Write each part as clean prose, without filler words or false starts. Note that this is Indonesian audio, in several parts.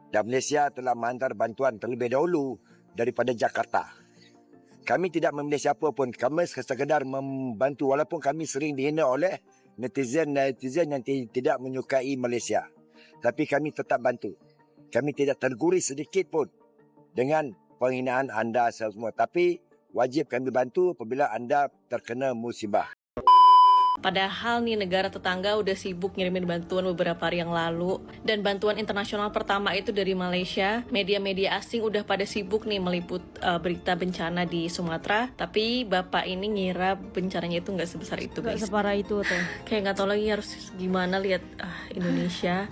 Dan Malaysia telah menghantar bantuan terlebih dahulu daripada Jakarta. Kami tidak memilih siapa pun. Kami sekadar membantu walaupun kami sering dihina oleh netizen yang tidak menyukai Malaysia. Tapi kami tetap bantu. Kami tidak terguris sedikit pun dengan penghinaan anda semua. Tapi wajib kami bantu apabila anda terkena musibah. Padahal nih negara tetangga udah sibuk ngirimin bantuan beberapa hari yang lalu. Dan bantuan internasional pertama itu dari Malaysia. Media-media asing udah pada sibuk nih meliput berita bencana di Sumatera. Tapi bapak ini ngira bencananya itu nggak sebesar itu, guys. Nggak separah itu tuh. Kayak nggak tahu lagi harus gimana lihat Indonesia.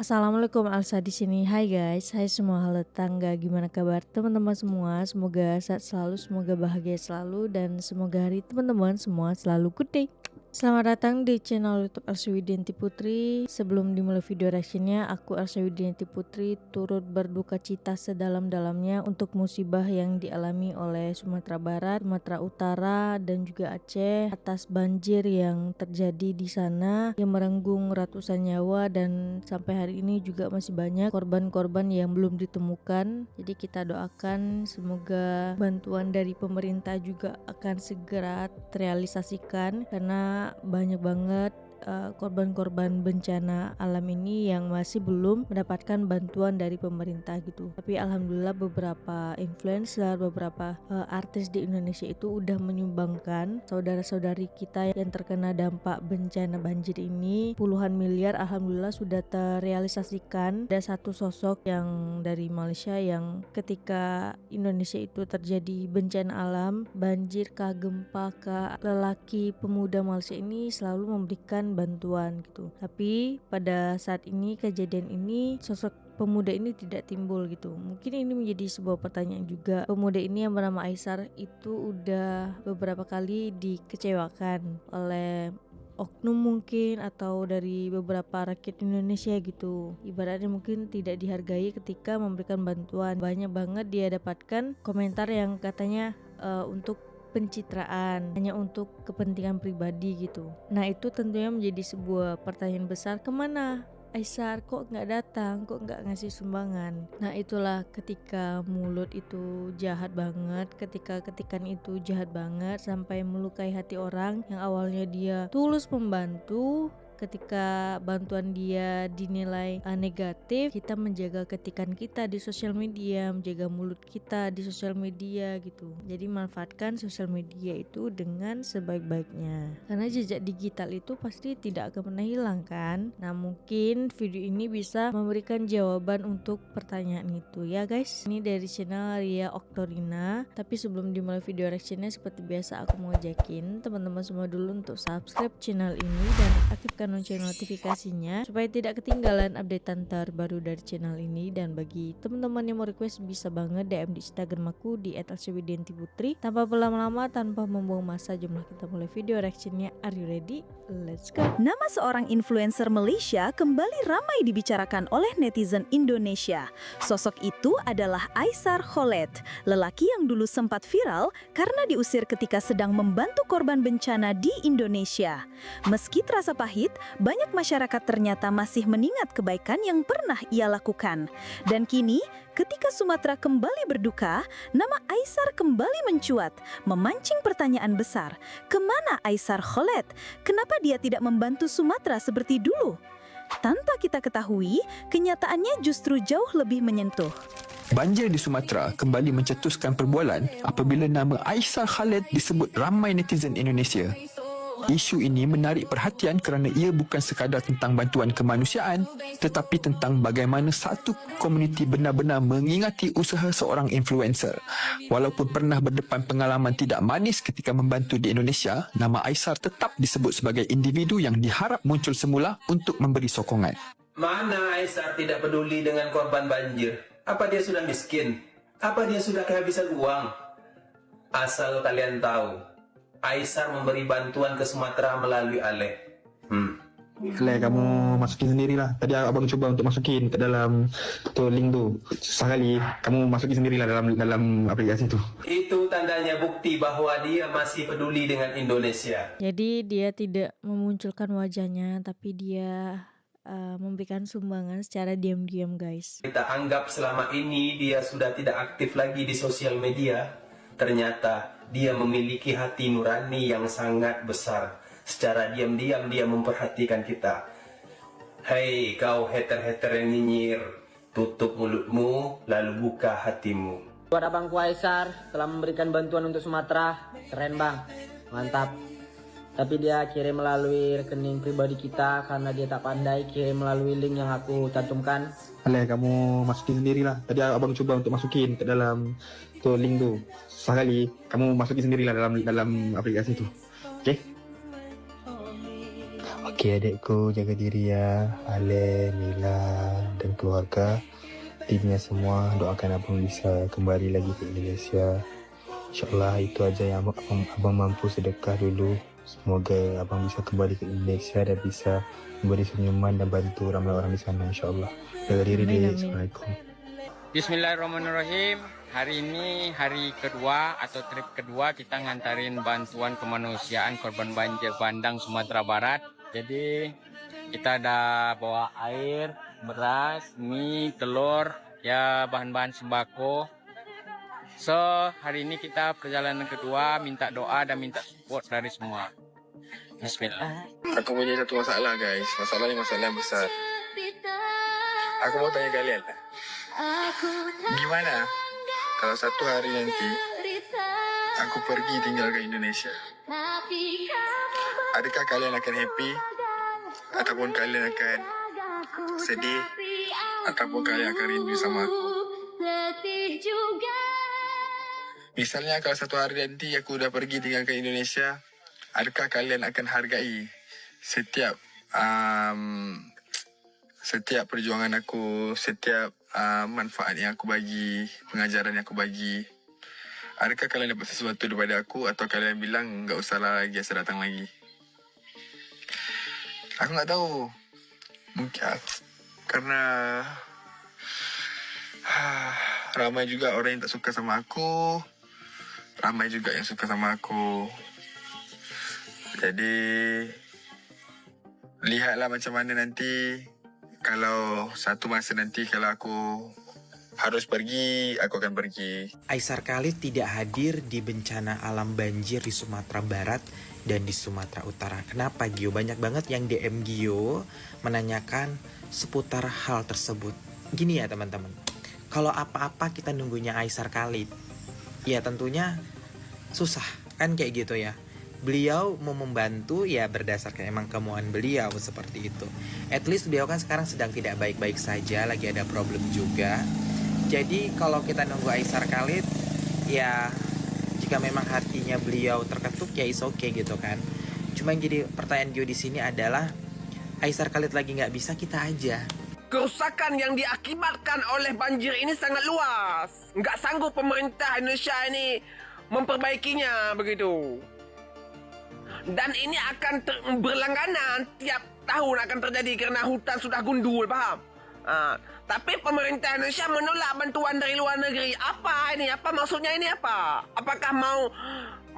Assalamualaikum, Alsa di sini. Hai guys, hai semua, halo tetangga. Gimana kabar teman-teman semua? Semoga sehat selalu, semoga bahagia selalu, dan semoga hari teman-teman semua selalu good day. Selamat datang di channel YouTube Elsa Widianti Putri. Sebelum dimulai video reactionnya, aku Elsa Widianti Putri turut berduka cita sedalam-dalamnya untuk musibah yang dialami oleh Sumatera Barat, Sumatera Utara, dan juga Aceh atas banjir yang terjadi di sana yang merenggung ratusan nyawa, dan sampai hari ini juga masih banyak korban-korban yang belum ditemukan. Jadi kita doakan semoga bantuan dari pemerintah juga akan segera terrealisasikan, karena banyak banget korban-korban bencana alam ini yang masih belum mendapatkan bantuan dari pemerintah gitu. Tapi alhamdulillah beberapa influencer, beberapa artis di Indonesia itu udah menyumbangkan saudara-saudari kita yang terkena dampak bencana banjir ini puluhan miliar. Alhamdulillah sudah terrealisasikan. Ada satu sosok yang dari Malaysia yang ketika Indonesia itu terjadi bencana alam, banjir kah, gempa kah, lelaki pemuda Malaysia ini selalu memberikan bantuan gitu. Tapi pada saat ini, kejadian ini, sosok pemuda ini tidak timbul gitu. Mungkin ini menjadi sebuah pertanyaan juga. Pemuda ini yang bernama Aisar itu udah beberapa kali dikecewakan oleh oknum mungkin atau dari beberapa rakyat Indonesia gitu. Ibaratnya mungkin tidak dihargai ketika memberikan bantuan. Banyak banget dia dapatkan komentar yang katanya untuk pencitraan, hanya untuk kepentingan pribadi gitu. Nah itu tentunya menjadi sebuah pertanyaan besar, kemana Aisar, kok nggak datang, kok nggak ngasih sumbangan. Nah itulah ketika mulut itu jahat banget, ketika ketikan itu jahat banget sampai melukai hati orang yang awalnya dia tulus membantu. Ketika bantuan dia dinilai negatif, kita menjaga ketikan kita di sosial media, menjaga mulut kita di sosial media gitu. Jadi manfaatkan sosial media itu dengan sebaik-baiknya, karena jejak digital itu pasti tidak akan pernah hilang kan. Nah mungkin video ini bisa memberikan jawaban untuk pertanyaan itu ya guys. Ini dari channel Ria Oktorina. Tapi sebelum dimulai video reactionnya, seperti biasa aku mau ngajakin teman-teman semua dulu untuk subscribe channel ini dan aktifkan lonceng notifikasinya supaya tidak ketinggalan updatean terbaru dari channel ini. Dan bagi teman-teman yang mau request, bisa banget DM di Instagram aku di @elsawidiantiputri. Tanpa berlama-lama, tanpa membuang masa, jumlah kita mulai video reactionnya. Are you ready? Let's go. Nama seorang influencer Malaysia kembali ramai dibicarakan oleh netizen Indonesia. Sosok itu adalah Aisar Khaled, lelaki yang dulu sempat viral karena diusir ketika sedang membantu korban bencana di Indonesia. Meski terasa pahit, banyak masyarakat ternyata masih mengingat kebaikan yang pernah ia lakukan. Dan kini, ketika Sumatera kembali berduka, nama Aisar kembali mencuat, memancing pertanyaan besar. Kemana Aisar Khaled? Kenapa dia tidak membantu Sumatera seperti dulu? Tanpa kita ketahui, kenyataannya justru jauh lebih menyentuh. Banjir di Sumatera kembali mencetuskan perbualan apabila nama Aisar Khaled disebut ramai netizen Indonesia. Isu ini menarik perhatian kerana ia bukan sekadar tentang bantuan kemanusiaan, tetapi tentang bagaimana satu komuniti benar-benar mengingati usaha seorang influencer. Walaupun pernah berdepan pengalaman tidak manis ketika membantu di Indonesia, nama Aisar tetap disebut sebagai individu yang diharap muncul semula untuk memberi sokongan. Mana Aisar tidak peduli dengan korban banjir? Apa dia sudah miskin? Apa dia sudah kehabisan uang? Asal kalian tahu, Aisar memberi bantuan ke Sumatera melalui Aleh. Kalau kamu masukin sendirilah. Tadi abang cuba untuk masukin ke dalam tu link tu. Susah kali. Kamu masukin sendirilah dalam aplikasi tu. Itu tandanya bukti bahwa dia masih peduli dengan Indonesia. Jadi dia tidak memunculkan wajahnya, tapi dia memberikan sumbangan secara diam-diam, guys. Kita anggap selama ini dia sudah tidak aktif lagi di sosial media. Ternyata dia memiliki hati nurani yang sangat besar. Secara diam-diam dia memperhatikan kita. Hei kau hater-hater yang nyinyir, tutup mulutmu lalu buka hatimu. Buat abangku Aisar telah memberikan bantuan untuk Sumatera. Keren bang, mantap. Tapi dia kirim melalui rekening pribadi kita karena dia tak pandai kirim melalui link yang aku cantumkan. Alah, kamu masukin sendirilah. Tadi abang cuba untuk masukin ke dalam tu link tu. Susah kali. Kamu masukin sendirilah dalam aplikasi tu. Okey? Okey adikku, jaga diri ya. Ale, Mila dan keluarga, timnya semua, doakan abang bisa kembali lagi ke Indonesia. InsyaAllah itu aja yang abang mampu sedekah dulu. Semoga abang bisa kembali ke Indonesia dan bisa memberi senyuman dan bantu ramai orang di sana, insyaAllah. Jaga diri Amin, deh. amin. Assalamualaikum. Bismillahirrahmanirrahim. Hari ini hari kedua atau trip kedua kita ngantarin bantuan kemanusiaan korban banjir bandang Sumatera Barat. Jadi kita ada bawa air, beras, mie, telur, ya bahan-bahan sembako. So hari ini kita perjalanan kedua, minta doa dan minta support dari semua. Bismillah. Aku punya satu masalah guys. Masalah ni masalah yang besar. Aku mau tanya kalian. Gimana kalau satu hari nanti aku pergi tinggal ke Indonesia? Adakah kalian akan happy? Ataupun kalian akan sedih? Ataupun kalian akan rindu sama aku? Misalnya kalau satu hari nanti aku udah pergi tinggal ke Indonesia, adakah kalian akan hargai setiap setiap perjuangan aku, setiap manfaat yang aku bagi, pengajaran yang aku bagi? Adakah kalian dapat sesuatu daripada aku atau kalian bilang enggak usahlah lagi, saya datang lagi? Aku enggak tahu. Mungkin karena ramai juga orang yang tak suka sama aku. Ramai juga yang suka sama aku. Jadi lihatlah macam mana nanti. Kalau satu masa nanti kalau aku harus pergi, aku akan pergi. Aisar Khalid tidak hadir di bencana alam banjir di Sumatera Barat dan di Sumatera Utara. Kenapa Gio? Banyak banget yang DM Gio menanyakan seputar hal tersebut. Gini ya teman-teman, kalau apa-apa kita nunggunya Aisar Khalid, ya tentunya susah kan kayak gitu ya. Beliau mau membantu ya berdasarkan emang kemauan beliau seperti itu. At least beliau kan sekarang sedang tidak baik-baik saja, lagi ada problem juga. Jadi kalau kita nunggu Aisar Khalid, ya jika memang hatinya beliau terketuk ya is okay gitu kan. Cuma yang jadi pertanyaan Gio di sini adalah Aisar Khalid lagi nggak bisa, kita aja. Kerusakan yang diakibatkan oleh banjir ini sangat luas. Nggak sanggup pemerintah Indonesia ini memperbaikinya begitu. Dan ini akan berlangganan, tiap tahun akan terjadi karena hutan sudah gundul, paham? Tapi pemerintah Indonesia menolak bantuan dari luar negeri. Apa ini? Apa maksudnya ini apa? Apakah mau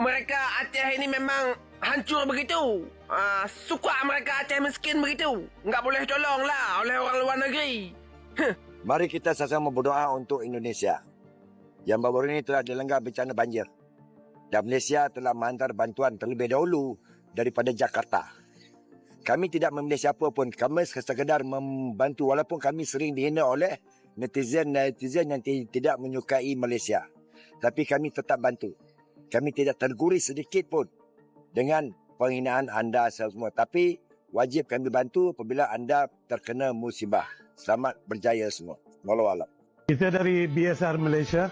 mereka Aceh ini memang hancur begitu? Suka mereka Aceh miskin begitu? Nggak boleh tolong lah oleh orang luar negeri. Mari kita sama-sama berdoa untuk Indonesia yang baru ini telah dilanda bencana banjir. Dan Malaysia telah menghantar bantuan terlebih dahulu daripada Jakarta. Kami tidak memilih siapa pun. Kami sekadar membantu walaupun kami sering dihina oleh netizen yang tidak menyukai Malaysia. Tapi kami tetap bantu. Kami tidak terguris sedikit pun dengan penghinaan anda semua. Tapi wajib kami bantu apabila anda terkena musibah. Selamat berjaya semua. Wallahualam. Kita dari BSR Malaysia.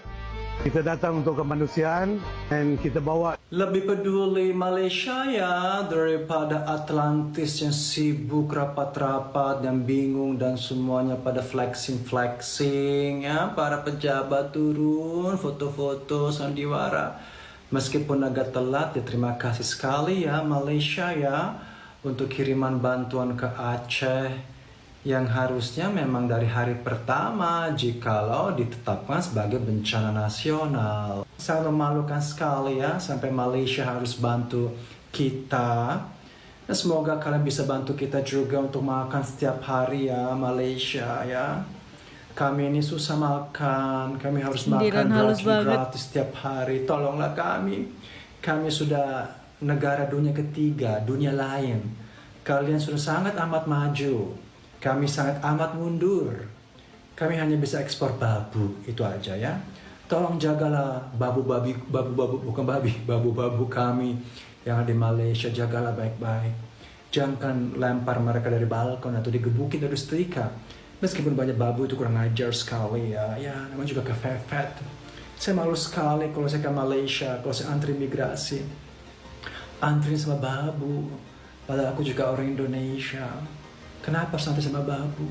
Kita datang untuk kemanusiaan dan kita bawa lebih peduli Malaysia ya daripada Atlantis yang sibuk rapat-rapat dan bingung dan semuanya pada flexing ya. Para pejabat turun foto-foto sandiwara meskipun agak telat ya. Terima kasih sekali ya Malaysia ya. untuk kiriman bantuan ke Aceh yang harusnya memang dari hari pertama jikalau ditetapkan sebagai bencana nasional. Sangat memalukan sekali ya, sampai Malaysia harus bantu kita. Dan semoga kalian bisa bantu kita juga untuk makan setiap hari ya, Malaysia ya. Kami ini susah makan, kami harus Sindiran makan halus banget. gratis setiap hari. Tolonglah kami. Kami sudah negara dunia ketiga, dunia lain. Kalian sudah sangat amat maju. Kami sangat amat mundur. Kami hanya bisa ekspor babu, itu aja ya. Tolong jagalah babu-babu kami yang ada di Malaysia, jagalah baik-baik. Jangan lempar mereka dari balkon atau digebukin dari setrika. Meskipun banyak babu itu kurang ajar sekali ya. Ya, namanya juga kefefet. Saya malu sekali kalau saya ke Malaysia, kalau saya antri migrasi. Antri sama babu. Padahal aku juga orang Indonesia. Kenapa harus antri sama babu?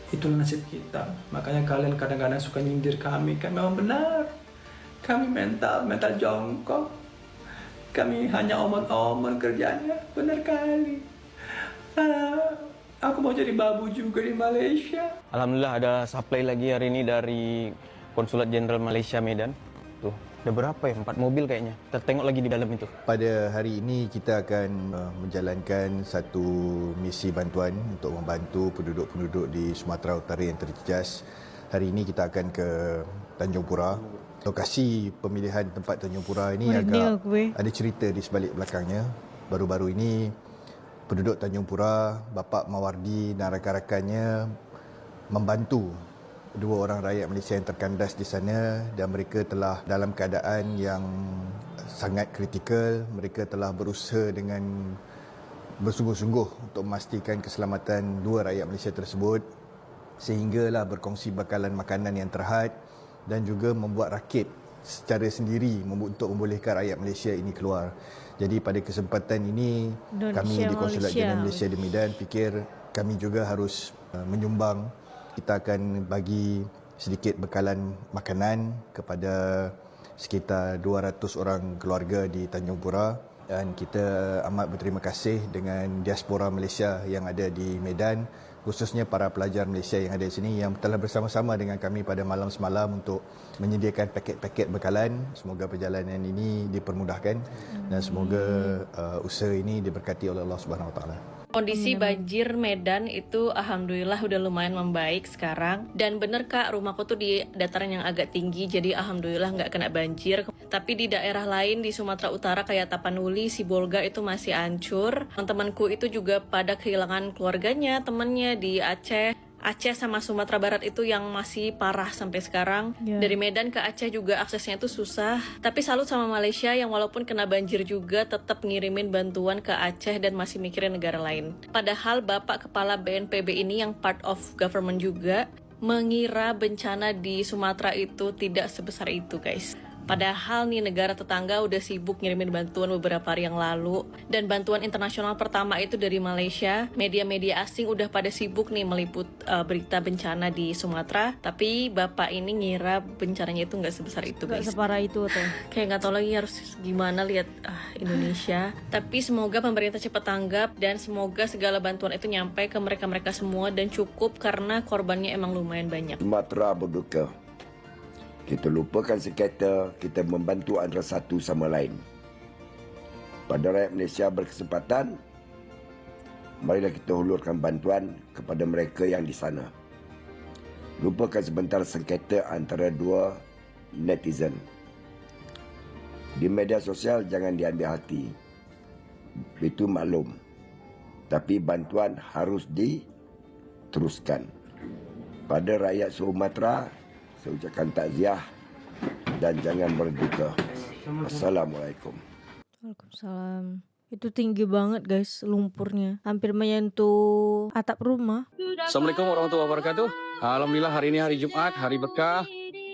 Itulah nasib kita. Makanya kalian kadang-kadang suka nyindir kami. Kan memang benar. Kami mental jongkok. Kami hanya omong-omong kerjanya, benar kali. Aku mau jadi babu juga di Malaysia. Alhamdulillah ada supply lagi hari ini dari Konsulat Jenderal Malaysia Medan. Tuh, ada berapa ya? 4 mobil kayaknya. Kita tengok lagi di dalam itu. Pada hari ini kita akan menjalankan satu misi bantuan untuk membantu penduduk-penduduk di Sumatera Utara yang terjejas. Hari ini kita akan ke Tanjung Pura. Lokasi pemilihan tempat Tanjung Pura ini agak ada cerita di sebalik belakangnya. Baru-baru ini penduduk Tanjung Pura, Bapak Mawardi dan rakan-rakannya membantu 2 orang rakyat Malaysia yang terkandas di sana dan mereka telah dalam keadaan yang sangat kritikal. Mereka telah berusaha dengan bersungguh-sungguh untuk memastikan keselamatan 2 rakyat Malaysia tersebut sehinggalah berkongsi bekalan makanan yang terhad dan juga membuat rakit secara sendiri untuk membolehkan rakyat Malaysia ini keluar. Jadi pada kesempatan ini kami di Konsulat Jenderal Malaysia di Medan fikir kami juga harus menyumbang. Kita akan bagi sedikit bekalan makanan kepada sekitar 200 orang keluarga di Tanjung Pura dan kita amat berterima kasih dengan diaspora Malaysia yang ada di Medan, khususnya para pelajar Malaysia yang ada di sini yang telah bersama-sama dengan kami pada malam semalam untuk menyediakan paket-paket bekalan. Semoga perjalanan ini dipermudahkan dan semoga usaha ini diberkati oleh Allah Subhanahu Wa Taala. Kondisi banjir Medan itu alhamdulillah udah lumayan membaik sekarang. Dan bener Kak, rumahku tuh di dataran yang agak tinggi, jadi alhamdulillah nggak kena banjir. Tapi di daerah lain di Sumatera Utara kayak Tapanuli, Sibolga itu masih hancur. Teman-temanku itu juga pada kehilangan keluarganya, temennya di Aceh sama Sumatera Barat itu yang masih parah sampai sekarang. Dari Medan ke Aceh juga aksesnya itu susah. Tapi salut sama Malaysia yang walaupun kena banjir juga tetap ngirimin bantuan ke Aceh dan masih mikirin negara lain. Padahal Bapak Kepala BNPB ini yang part of government juga mengira bencana di Sumatera itu tidak sebesar itu guys. Padahal nih negara tetangga udah sibuk ngirimin bantuan beberapa hari yang lalu. Dan bantuan internasional pertama itu dari Malaysia. Media-media asing udah pada sibuk nih meliput berita bencana di Sumatera. Tapi bapak ini ngira bencananya itu nggak sebesar itu guys. Gak separah itu tuh. Kayak nggak tahu lagi harus gimana lihat Indonesia. Tapi semoga pemerintah cepat tanggap dan semoga segala bantuan itu nyampe ke mereka-mereka semua dan cukup karena korbannya emang lumayan banyak. Sumatera berduka. Kita lupakan sekata kita membantu antara satu sama lain. Pada rakyat Malaysia berkesempatan, marilah kita hulurkan bantuan kepada mereka yang di sana. Lupakan sebentar sengketa antara 2 netizen. Di media sosial jangan diambil hati. Itu maklum. Tapi bantuan harus diteruskan. Pada rakyat Sumatera, saya ucapkan takziah dan jangan berduka. Assalamualaikum. Waalaikumsalam. Itu tinggi banget guys lumpurnya. Hampir menyentuh atap rumah. Assalamualaikum warahmatullahi wabarakatuh. Alhamdulillah hari ini hari Jumat, hari berkah.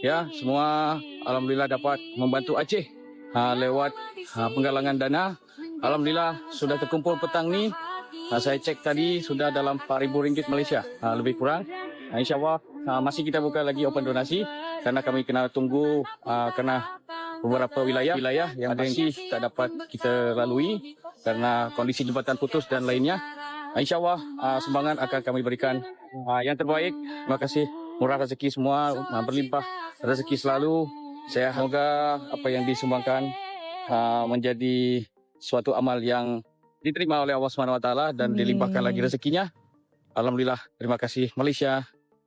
Ya, semua alhamdulillah dapat membantu Aceh lewat penggalangan dana. Alhamdulillah sudah terkumpul petang ni. Saya cek tadi sudah dalam RM4,000 Malaysia lebih kurang. InsyaAllah masih kita buka lagi open donasi karena kami kena tunggu karena beberapa wilayah yang masih tak dapat kita lalui. karena kondisi jembatan putus dan lainnya. Insya Allah sumbangan akan kami berikan yang terbaik. Terima kasih, murah rezeki semua, berlimpah rezeki selalu. Saya semoga apa yang disumbangkan menjadi suatu amal yang diterima oleh Allah SWT dan dilimpahkan lagi rezekinya. Alhamdulillah, terima kasih Malaysia.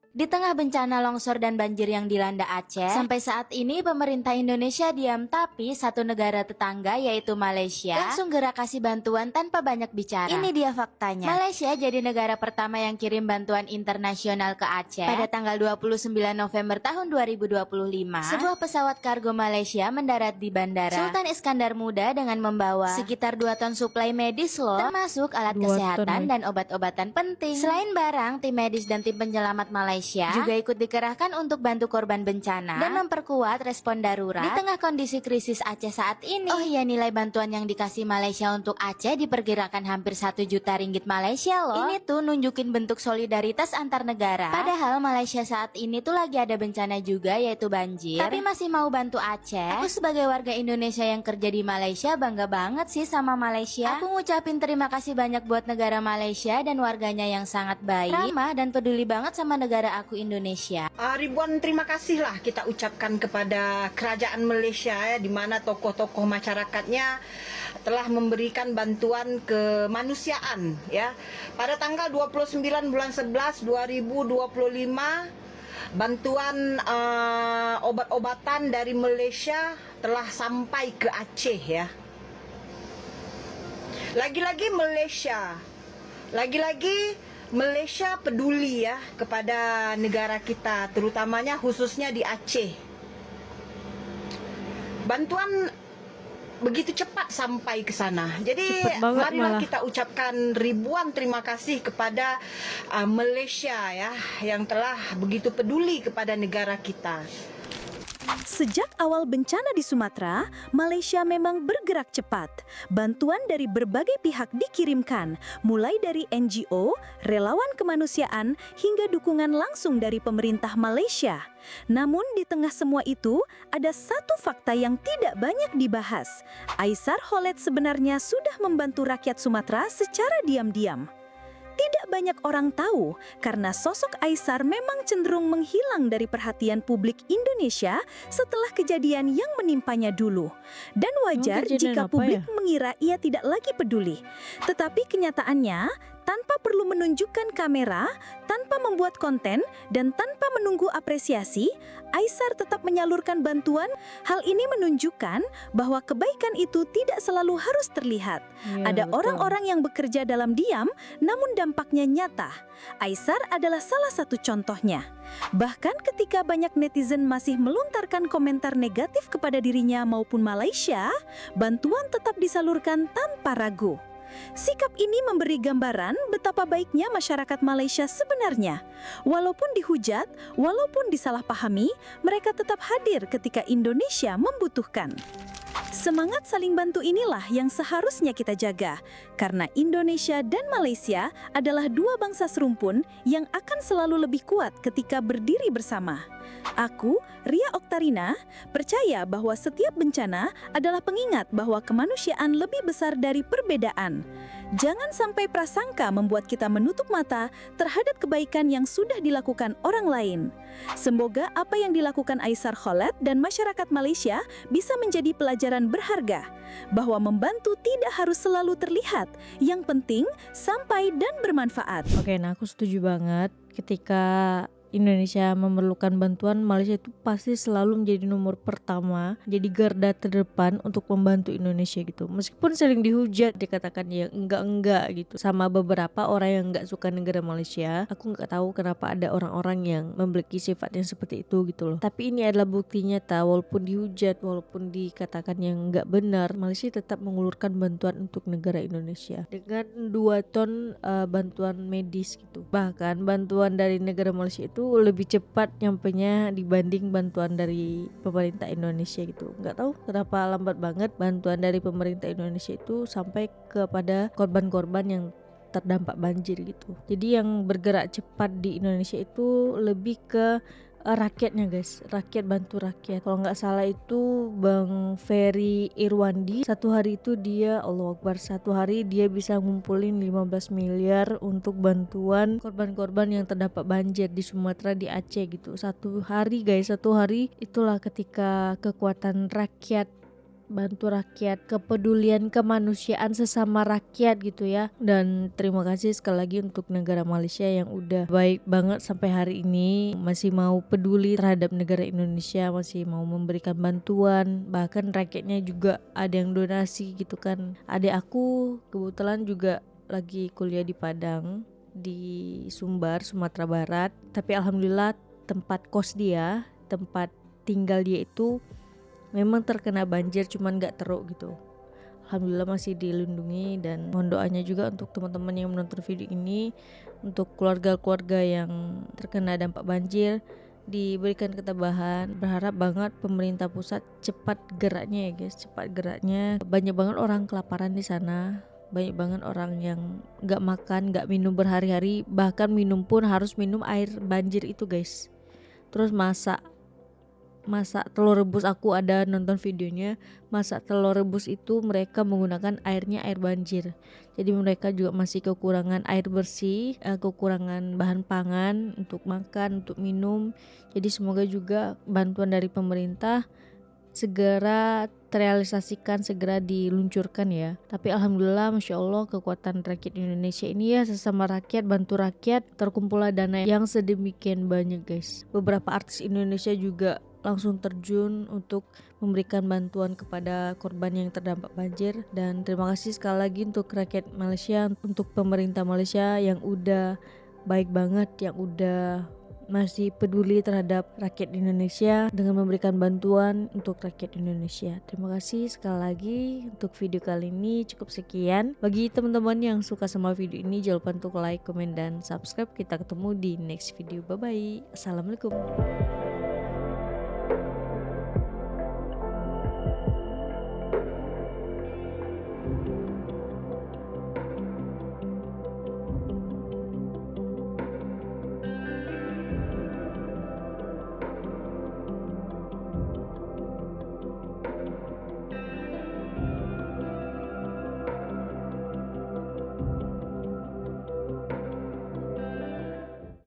Di tengah bencana longsor dan banjir yang dilanda Aceh, sampai saat ini pemerintah Indonesia diam, tapi satu negara tetangga yaitu Malaysia langsung gerak kasih bantuan tanpa banyak bicara. Ini dia faktanya. Malaysia jadi negara pertama yang kirim bantuan internasional ke Aceh pada tanggal 29 November tahun 2025. Sebuah pesawat kargo Malaysia mendarat di Bandara Sultan Iskandar Muda dengan membawa sekitar 2 ton suplai medis loh, termasuk alat kesehatan dan obat-obatan penting. Selain barang, tim medis dan tim penyelamat Malaysia juga ikut dikerahkan untuk bantu korban bencana dan memperkuat respon darurat di tengah kondisi krisis Aceh saat ini. Oh iya, nilai bantuan yang dikasih Malaysia untuk Aceh diperkirakan hampir 1 juta ringgit Malaysia loh. Ini tuh nunjukin bentuk solidaritas antar negara. Padahal Malaysia saat ini tuh lagi ada bencana juga, yaitu banjir, tapi masih mau bantu Aceh. Aku sebagai warga Indonesia yang kerja di Malaysia bangga banget sih sama Malaysia. Aku ngucapin terima kasih banyak buat negara Malaysia dan warganya yang sangat baik, ramah dan peduli banget sama negara aku Indonesia. Ribuan terima kasih lah kita ucapkan kepada kerajaan Malaysia ya, di mana tokoh-tokoh masyarakatnya telah memberikan bantuan kemanusiaan ya. Pada tanggal 29 bulan 11 2025 bantuan obat-obatan dari Malaysia telah sampai ke Aceh ya. Lagi-lagi Malaysia peduli ya kepada negara kita, terutamanya khususnya di Aceh. Bantuan begitu cepat sampai ke sana. Jadi marilah kita ucapkan ribuan terima kasih kepada Malaysia ya yang telah begitu peduli kepada negara kita. Sejak awal bencana di Sumatera, Malaysia memang bergerak cepat. Bantuan dari berbagai pihak dikirimkan, mulai dari NGO, relawan kemanusiaan, hingga dukungan langsung dari pemerintah Malaysia. Namun di tengah semua itu, ada satu fakta yang tidak banyak dibahas. Aisar Khaled sebenarnya sudah membantu rakyat Sumatera secara diam-diam. Tidak banyak orang tahu karena sosok Aisar memang cenderung menghilang dari perhatian publik Indonesia setelah kejadian yang menimpanya dulu. Dan wajar jika publik mengira ia tidak lagi peduli. Tetapi kenyataannya, tanpa perlu menunjukkan kamera, tanpa membuat konten, dan tanpa menunggu apresiasi, Aisar tetap menyalurkan bantuan. Hal ini menunjukkan bahwa kebaikan itu tidak selalu harus terlihat. Ada orang-orang yang bekerja dalam diam, namun dampaknya nyata. Aisar adalah salah satu contohnya. Bahkan ketika banyak netizen masih melontarkan komentar negatif kepada dirinya maupun Malaysia, bantuan tetap disalurkan tanpa ragu. Sikap ini memberi gambaran betapa baiknya masyarakat Malaysia sebenarnya. Walaupun dihujat, walaupun disalahpahami, mereka tetap hadir ketika Indonesia membutuhkan. Semangat saling bantu inilah yang seharusnya kita jaga, karena Indonesia dan Malaysia adalah dua bangsa serumpun yang akan selalu lebih kuat ketika berdiri bersama. Aku, Ria Oktarina, percaya bahwa setiap bencana adalah pengingat bahwa kemanusiaan lebih besar dari perbedaan. Jangan sampai prasangka membuat kita menutup mata terhadap kebaikan yang sudah dilakukan orang lain. Semoga apa yang dilakukan Aisar Khaled dan masyarakat Malaysia bisa menjadi pelajaran berharga, bahwa membantu tidak harus selalu terlihat, yang penting sampai dan bermanfaat. Oke, nah aku setuju banget ketika Indonesia memerlukan bantuan, Malaysia itu pasti selalu menjadi nomor pertama, jadi garda terdepan untuk membantu Indonesia gitu. Meskipun sering dihujat, dikatakan ya enggak gitu sama beberapa orang yang enggak suka negara Malaysia. Aku enggak tahu kenapa ada orang-orang yang memiliki sifat yang seperti itu gitu loh. Tapi ini adalah bukti nyata, walaupun dihujat, walaupun dikatakan yang enggak benar, Malaysia tetap mengulurkan bantuan untuk negara Indonesia dengan 2 ton bantuan medis gitu. Bahkan bantuan dari negara Malaysia itu lebih cepat nyampenya dibanding bantuan dari pemerintah Indonesia gitu. Nggak tahu kenapa lambat banget bantuan dari pemerintah Indonesia itu sampai kepada korban-korban yang terdampak banjir gitu. Jadi yang bergerak cepat di Indonesia itu lebih ke rakyatnya guys, rakyat bantu rakyat. Kalau nggak salah itu Bang Ferry Irwandi, satu hari itu dia, Allahu Akbar, satu hari dia bisa ngumpulin 15 miliar untuk bantuan korban-korban yang terdapat banjir di Sumatera, di Aceh gitu. Satu hari guys, satu hari. Itulah ketika kekuatan rakyat, bantu rakyat, kepedulian kemanusiaan sesama rakyat gitu ya. Dan terima kasih sekali lagi untuk negara Malaysia yang udah baik banget sampai hari ini, masih mau peduli terhadap negara Indonesia, masih mau memberikan bantuan, bahkan rakyatnya juga ada yang donasi gitu kan. Adik aku kebetulan juga lagi kuliah di Padang, di Sumbar, Sumatera Barat, tapi alhamdulillah tempat kos dia, tempat tinggal dia itu memang terkena banjir, cuman gak teruk gitu. Alhamdulillah masih dilindungi, dan mohon doanya juga untuk teman-teman yang menonton video ini, untuk keluarga-keluarga yang terkena dampak banjir diberikan ketabahan. Berharap banget pemerintah pusat cepat geraknya ya guys, cepat geraknya. Banyak banget orang kelaparan di sana, banyak banget orang yang gak makan, gak minum berhari-hari, bahkan minum pun harus minum air banjir itu guys. Terus masak telur rebus, aku ada nonton videonya, masak telur rebus itu mereka menggunakan airnya air banjir. Jadi mereka juga masih kekurangan air bersih, kekurangan bahan pangan untuk makan, untuk minum. Jadi semoga juga bantuan dari pemerintah segera terrealisasikan, segera diluncurkan ya. Tapi alhamdulillah, masya Allah, kekuatan rakyat Indonesia ini ya, sesama rakyat, bantu rakyat, terkumpullah dana yang sedemikian banyak guys. Beberapa artis Indonesia juga langsung terjun untuk memberikan bantuan kepada korban yang terdampak banjir. Dan terima kasih sekali lagi untuk rakyat Malaysia, untuk pemerintah Malaysia yang udah baik banget, yang udah masih peduli terhadap rakyat Indonesia dengan memberikan bantuan untuk rakyat Indonesia. Terima kasih sekali lagi untuk video kali ini. Cukup sekian. Bagi teman-teman yang suka sama video ini, jangan lupa untuk like, komen, dan subscribe. Kita ketemu di next video. Bye bye. Assalamualaikum.